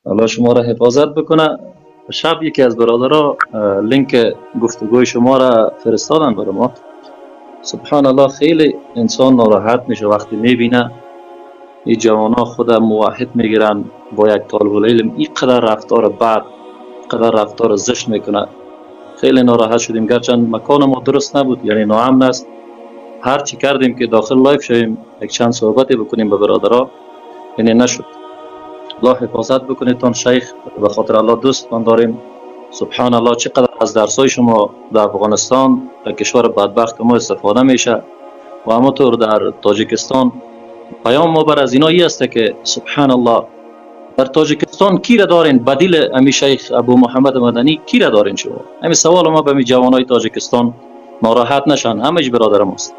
الله شما را حفاظت بکنه. شب یکی از برادرها لینک گفتگوی شما را فرستادن برای ما. سبحان الله خیلی انسان ناراحت میشه وقتی میبینه این جوانا خود موحد میگیرن با یک طالب العلم اینقدر رفتار بد، اینقدر رفتار زشت میکنه. خیلی ناراحت شدیم، گرچند مکان ما درست نبود، یعنی ناامن است. هر چی کردیم که داخل لایف شویم یک چند صحبتی بکنیم به برادرها، یعنی نشد. الله حفاظت بکنه تان شیخ، به خاطر الله دوستتان داریم. سبحان الله چقدر از درسای شما در افغانستان در کشور بدبخت ما استفاده میشه و همونطور در تاجیکستان. پیام ما بر از اینا ای است که سبحان الله در تاجیکستان کی را دارین بدیل امی شیخ ابو محمد مدنی؟ کی را دارین شما؟ همین سوال ما به می جوانای تاجیکستان ناراحت نشن، همش برادر ماست.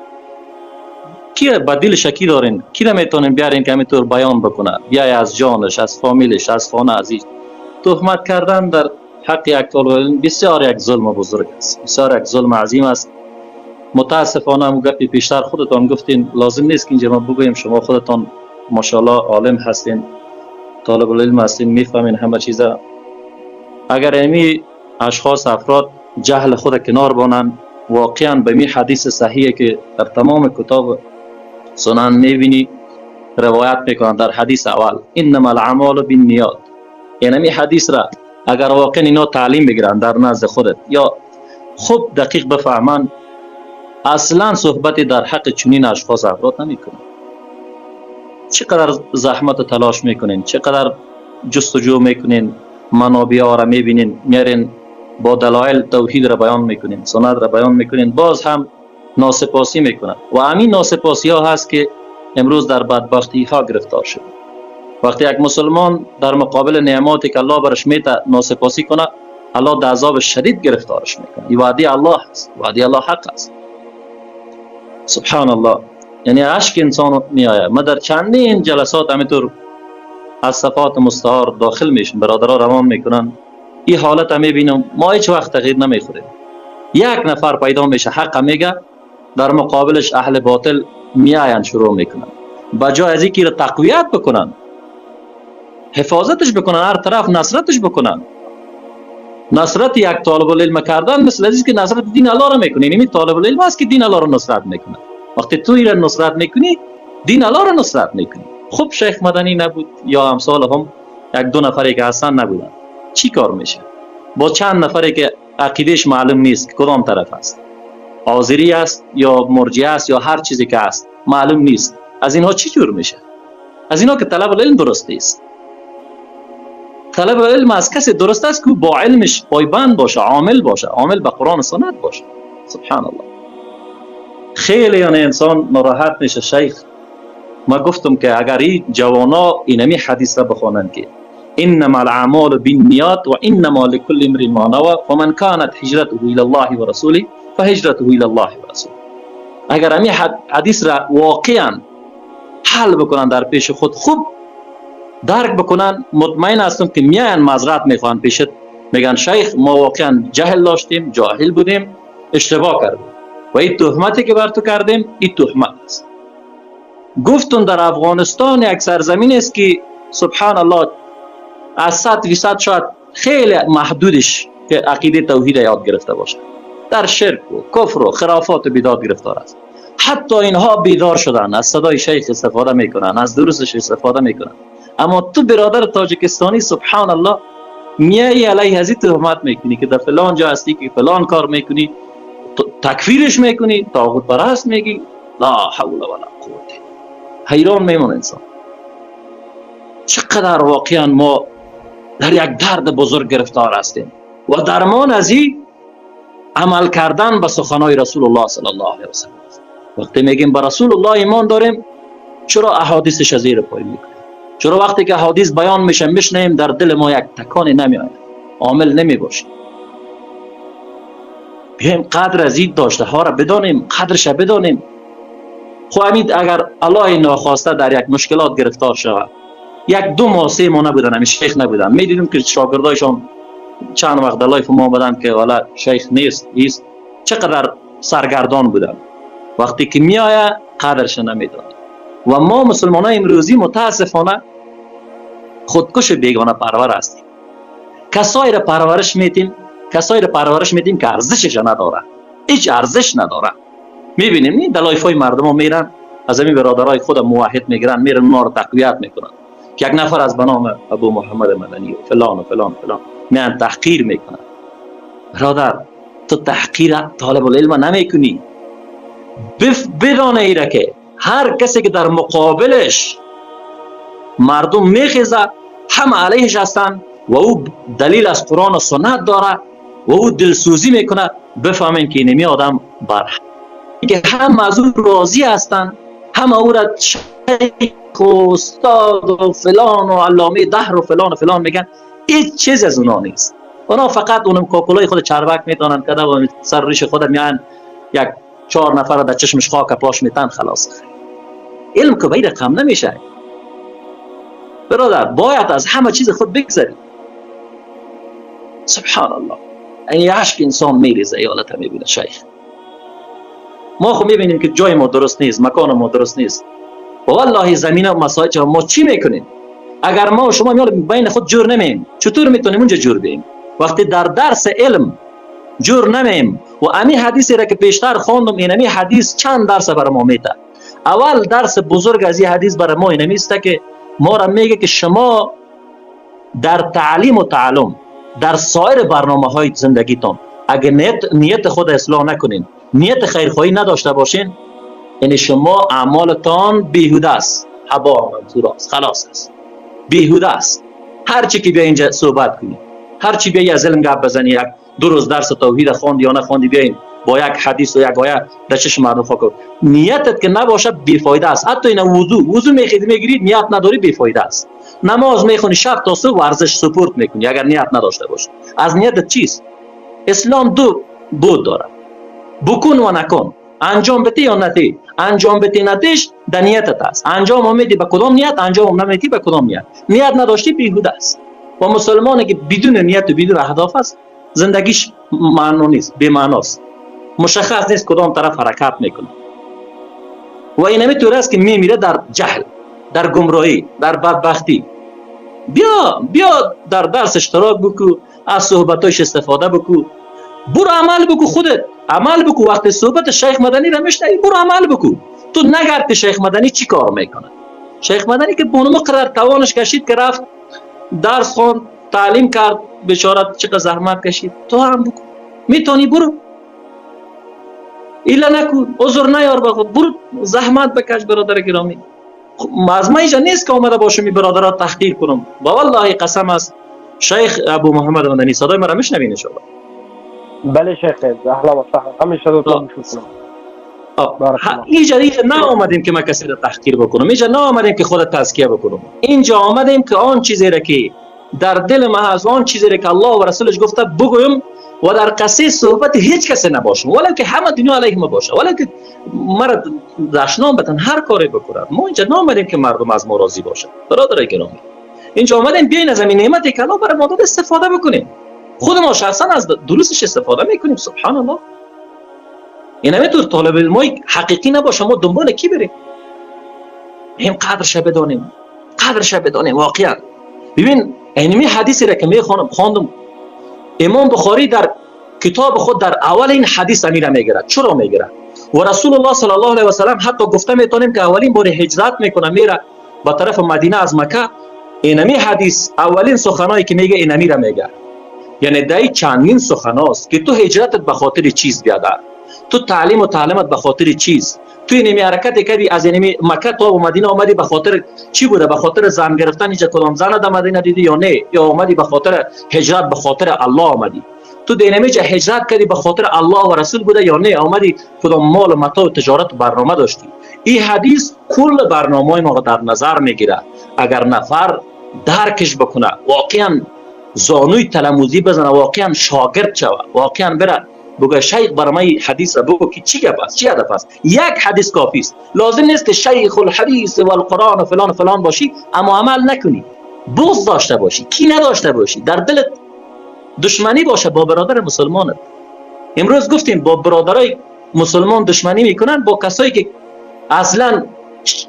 کی بدیل شکی دارین؟ کی را میتونین بیارین که همینطور بیان بکنه؟ بیای از جانش، از فامیلش، از خانه عزیز. تهمت کردن در حق یک طالب علم بسیار یک ظلم بزرگ است، بسیار یک ظلم عظیم است. متاسفانه مو گپی پیشتر خودتان گفتین، لازم نیست که اینجا ما بگویم. شما خودتان ماشاءالله عالم هستین، طالب العلم هستین، میفهمین همه چیزا. اگر امی اشخاص افراد جهل خود کنار بانن، واقعا به می حدیث صحیحه که در تمام کتاب سنن میبینی روایت میکنن، در حدیث اول انما الاعمال بالنیات. یعنی می حدیث را اگر واقعا اینا تعلیم بگیرن در نزد خودت یا خوب دقیق بفهمن، اصلا صحبتی در حق چنین اشخاص افراد نمیکنن. چقدر زحمت و تلاش میکنین، چقدر جستجو میکنین، منابع ها را میبینین، میارین با دلایل توحید را بیان میکنین، سنت را بیان میکنین، باز هم ناسپاسی میکنن. و همین ناسپاسی ها هست که امروز در بدبختی ها گرفتار شد. وقتی یک مسلمان در مقابل نعماتی که الله برش میده ناسپاسی کنه، الله در عذاب شدید گرفتارش میکنه. این وعده الله است، وعده الله حق است. سبحان الله. یعنی اشک انسان میآید. ما در چندین جلسات همینطور از صفات مستعار داخل میشیم، برادرها روان میکنن، این حالت هم میبینم. ما هیچ وقت تغییر نمیخوریم. یک نفر پیدا میشه حق میگه، در مقابلش اهل باطل میآیند شروع میکنن. بجای از اینکه تقویت بکنن، حفاظتش بکنن، هر طرف نصرتش بکنن. نصرت یک طالب العلم کردن مثل از که نصرت دین الله را میکنه. این طالب العلم است که دین الله را نصرت میکنه. وقتی تو این را نصرت میکنی، دین الله را نصرت میکنی. خب شیخ مدنی نبود یا امثال هم یک دو نفری که اصلا نبودن، چی کار میشه؟ با چند نفری که عقیدهش معلوم نیست که کدام طرف است، آذری است یا مرجئه است یا هر چیزی که است معلوم نیست، از اینها چی جور میشه؟ از اینها که طلب العلم درست است. طلب علم از کسی درست است که با علمش پایبند باشه، عامل باشه، عامل به قرآن و سنت باشه. سبحان الله. خیلی یعنی انسان ناراحت میشه. شیخ ما گفتم که اگر این جوانا اینمی حدیث را بخوانند که انما الاعمال بالنیات و انما لكل امرئ ما نوى فمن كانت هجرته الى الله ورسوله فهجرته الى الله ورسوله. اگر همین حدیث را واقعا حل بکنن در پیش خود، خوب درک بکنن، مطمئن هستم که میان معذرت میخوان پیشت، میگن شیخ ما واقعا جهل داشتیم، جاهل بودیم، اشتباه کردیم و این تهمتی که بر تو کردیم این تهمت است. گفتم در افغانستان یک سرزمین است که سبحان الله از 100% شاید خیلی محدودش که عقیده توحید یاد گرفته باشه، در شرک و کفر و خرافات و بدعات گرفتار است. حتی اینها بیدار شدن، از صدای شیخ استفاده میکنن، از دروسش استفاده میکنن. اما تو برادر تاجیکستانی سبحان الله میای علیه از این تهمت میکنی که در فلان جا هستی که فلان کار میکنی، تکفیرش میکنی، طاغوت پرست میگی. لا حول ولا قوت. حیران میمونه انسان. چقدر واقعا ما در یک درد بزرگ گرفتار هستیم و درمان از این عمل کردن به سخنهای رسول الله صلی الله علیه و سلم. وقتی میگیم به رسول الله ایمان داریم، چرا احادیثش زیر پای میکنیم؟ چرا وقتی که احادیث بیان میشه میشنیم در دل ما یک تکانی نمیآید، عامل نمیباشیم؟ بیایم قدر از این داشته ها را بدانیم، قدرش بدانیم. خب امید اگر الله ناخواسته در یک مشکلات گرفتار شود، یک دو ماه سه ماه نبودن، همین شیخ نبودن، میدیدیم که شاگردایشان چند وقت در لایف ما بدن که والا شیخ نیست ایست، چقدر سرگردان بودن. وقتی که میآید قدرش نمیدانیم. و ما مسلمان های امروزی متاسفانه خودکش بیگانه پرور هستیم. کسایی را پرورش میدیم که ارزشش نداره، هیچ ارزش نداره. میبینیم این دلایفای مردم ها میرن از همین برادرای خود موحد میگیرن، میرن اونا رو تقویت میکنن که یک نفر از بنام ابو محمد مدنی و فلان و فلان فلان میان تحقیر میکنن. برادر تو تحقیر طالب العلم نمیکنی. بدانه ایره که هر کسی که در مقابلش مردم میخیزه هم علیهش هستن و او دلیل از قرآن و سنت داره و او دلسوزی میکنه، بفهمین که اینمی آدم که هم از او راضی هستن، هم او را شیخ و استاد و فلان و علامه دهر و فلان و فلان میگن. هیچ چیز از اونا نیست. اونا فقط اونم کاکولای خود چربک میتونن کده و سر ریش خود میان یک 4 نفر در چشمش خاک پاش میتن خلاص. علم که باید کم نمیشه. برادر باید از همه چیز خود بگذاری. سبحان الله، این عشق انسان میریزه. ایالت میبینه شیخ ما خو میبینیم که جای ما درست نیست، مکان ما درست نیست و والله زمین و مساجد ما چی میکنیم؟ اگر ما و شما بین خود جور نمیم چطور میتونیم اونجا جور بیم؟ وقتی در درس علم جور نمیم و امی حدیثی را که پیشتر خواندم، اینمی حدیث چند درس برای ما میده. اول درس بزرگ از این حدیث برای ما اینمی است که ما را میگه که شما در تعلیم و تعلم در سایر برنامه های زندگیتون اگر نیت خود اصلاح نکنین، نیت خیرخواهی نداشته باشین، یعنی شما اعمالتان بیهوده است، هبا منثور است، خلاص است، بیهوده است. هر چی که بیا اینجا صحبت کنی، هر چی بیا از علم گپ بزنی، یک 2 روز درس توحید خواندی یا نخواندی، بیاین با یک حدیث و یک آیه در چشم مردم خاک، نیتت که نباشه بیفایده است. حتی این وضو میگیری نیت نداری بیفایده است. نماز میخونی شب تا صبح ورزش سپورت میکنی اگر نیت نداشته باشی. از نیتت چیست؟ اسلام 2 بود داره، بکن و نکن، انجام بده یا ندی. انجام بده ندیش در نیتت است. انجام امیدی به کدام نیت، انجام نمیدی به کدام نیت. نیت نداشتی بیهوده است. و مسلمانی که بدون نیت و بدون اهداف است زندگیش معنی نیست، بی معناست، مشخص نیست کدام طرف حرکت میکنه. و اینمی طور است که میمیره در جهل، در گمراهی، در بدبختی. بیا در درس اشتراک بکو، از صحبتایش استفاده بکو، برو عمل بکو، خودت عمل بکو. وقتی صحبت شیخ مدنی را میشنوی برو عمل بکو. تو نگرد که شیخ مدنی چی کار میکنه. شیخ مدنی که بونم قدر توانش کشید که رفت درس خوند، تعلیم کرد، بیچاره چقدر زحمت کشید، تو هم بکن. میتونی برو، ایلا نکن، عذر نیار به خود، برو زحمت بکش. برادر گرامی، از من اینجا نیست که اومده باشم این برادرها تحقیر کنم. با والله قسم است شیخ ابو محمد مدنی، صدای مرا میشنوین ان شاء الله؟ بله شیخ، اهلا و سهلا، همیشه دوستان میشنوم. اینجا نه آمدیم که ما کسی را تحقیر بکنم، اینجا نه آمدیم که خود تزکیه بکنم. اینجا آمدیم که آن چیزی را که در دل ما هست، آن چیزی را که الله و رسولش گفته بگویم و در قصه صحبت هیچ کسی نباشم، ولی که همه دنیا علیه ما باشه، ولی که مرا دشنام بتن هر کاری بکنن. ما اینجا نآمدیم که مردم از ما راضی باشه. برادر گرامی، اینجا آمدیم بیاین از این نعمتی که الله برای ما داده استفاده بکنیم. خود ما شخصا از درستش استفاده میکنیم. سبحان الله. این همینطور طالب علم حقیقی نباشه ما دنبال کی بریم؟ هم قدرش بدانیم، قدرش بدانیم واقعا. ببین اینمی حدیثی را که خواندم، امام بخاری در کتاب خود در اول این حدیث امیر میگیرد. چرا میگیرد؟ و رسول الله صلی الله علیه و سلم حتی گفته میتونیم که اولین بار هجرت میکنه میره به طرف مدینه از مکه. اینمی حدیث اولین سخنایی که میگه اینمی را میگه، یعنی دای چندین سخناست که تو هجرتت به خاطر چیز بیادر، تو تعلیم و تعلیمت به خاطر چیز، تو اینمی حرکت کردی از اینمی مکه تا مدینه آمدی به خاطر چی بوده؟ به خاطر زن گرفتن اینجا کدام زن در مدینه دیدی یا نه؟ یا آمدی به خاطر هجرت به خاطر الله آمدی؟ تو اینمی جا هجرت کردی به خاطر الله و رسول بوده یا نه؟ آمدی کدام مال و متاع و تجارت و برنامه داشتی؟ این حدیث کل برنامه ما در نظر میگیره. اگر نفر درکش بکنه، واقعا زانوی تلموذی بزنه، واقعا شاگرد شوه، واقعا بره بگه شیخ برای حدیث را بگو که چی گپ است، چی هدف است. یک حدیث کافی است. لازم نیست که شیخ الحدیث و القرآن و فلان و فلان باشی اما عمل نکنی، بغض داشته باشی، کی نداشته باشی، در دلت دشمنی باشه با برادر مسلمانت. امروز گفتیم با برادرای مسلمان دشمنی میکنن، با کسایی که اصلا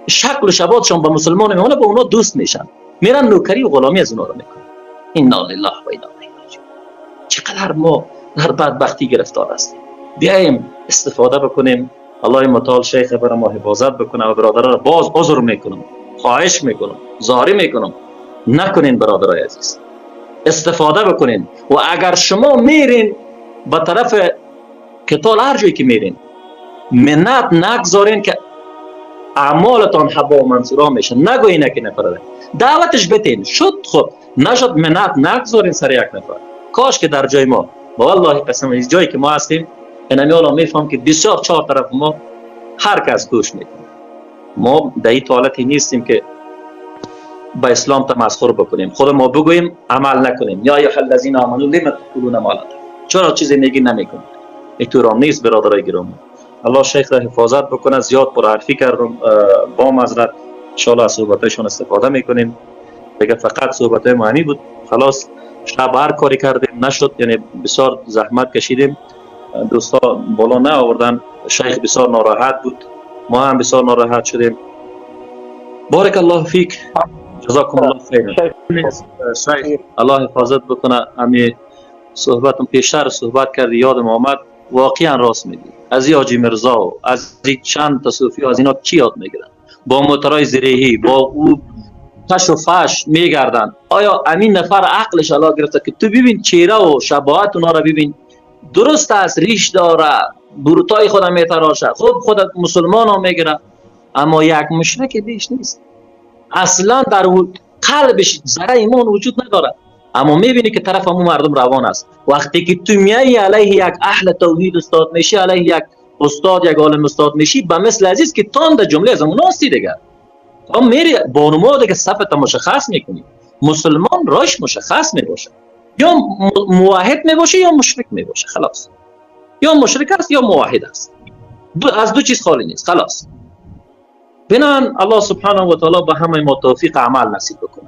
شکل و شباهتشون با مسلمان میمونه با اونا دوست میشن. میرن نوکری و غلامی از اونا رو میکنن. انا لله و انا الیه راجعون. چقدر ما در بدبختی گرفتار هستیم. بیایم استفاده بکنیم. الله متعال شیخ برای ما حفاظت بکنه و برادران را باز عذر میکنم، خواهش میکنم، زاری میکنم نکنین برادرای عزیز، استفاده بکنین. و اگر شما میرین به طرف کتال هر جایی که میرین منت نگذارین که اعمالتان حبا و منصورا میشه. نگوین که نفره دعوتش بتین، شد خب نشد منت نگذارین سر یک نفر. کاش که در جای ما با والله قسم از جایی که ما هستیم اینمی حالا میفهم که بسیار چهار طرف ما هر کس گوش میکنه. ما در این حالتی نیستیم که با اسلام تمسخر بکنیم، خود ما بگوییم عمل نکنیم. یا ایها الذین آمنوا لم تقولون ما لا تفعلون، چرا چیزی میگی نمیکنید؟ اینطور نیست برادرای گرامی. الله شیخ را حفاظت بکنه. زیاد پرحرفی کردم با معذرت، ان شاء الله از صحبتایشون استفاده میکنیم. دیگه فقط صحبت معنی بود. خلاص شب هر کاری کردیم نشد، یعنی بسیار زحمت کشیدیم، دوستا بالا نه آوردن، شیخ بسیار ناراحت بود، ما هم بسیار ناراحت شدیم. بارک الله فیک، جزاکم الله خیر. شیخ الله حفاظت بکنه. امی صحبتم پیشتر صحبت کردی یادم آمد، واقعا راست میگی. از این حاجی مرزا و از این چند تا صوفی از اینا چی یاد میگیرن؟ با موترای زرهی با او فش و فش میگردن. آیا امین نفر عقلش الله گرفته که تو ببین چهره و شباهت اونا را ببین، درست است، ریش داره، بروتای خودم میتراشه، خب خود مسلمان ها میگیره، اما یک مشرک بیش نیست. اصلا در قلبش ذره ایمان وجود نداره، اما میبینی که طرف همون مردم روان است. وقتی که تو میایی علیه یک اهل توحید استاد میشی، علیه یک استاد، یک عالم استاد میشی، به مثل عزیز که تاند جمله از اون هستی دیگه. تو میری بانما دیگه صفت مشخص میکنی. مسلمان راش مشخص میباشه، یا موحد میباشه یا مشرک میباشه. خلاص یا مشرک است یا موحد است، از دو چیز خالی نیست. خلاص بنان الله سبحانه و تعالی به همه ما توفیق عمل نصیب بکنه.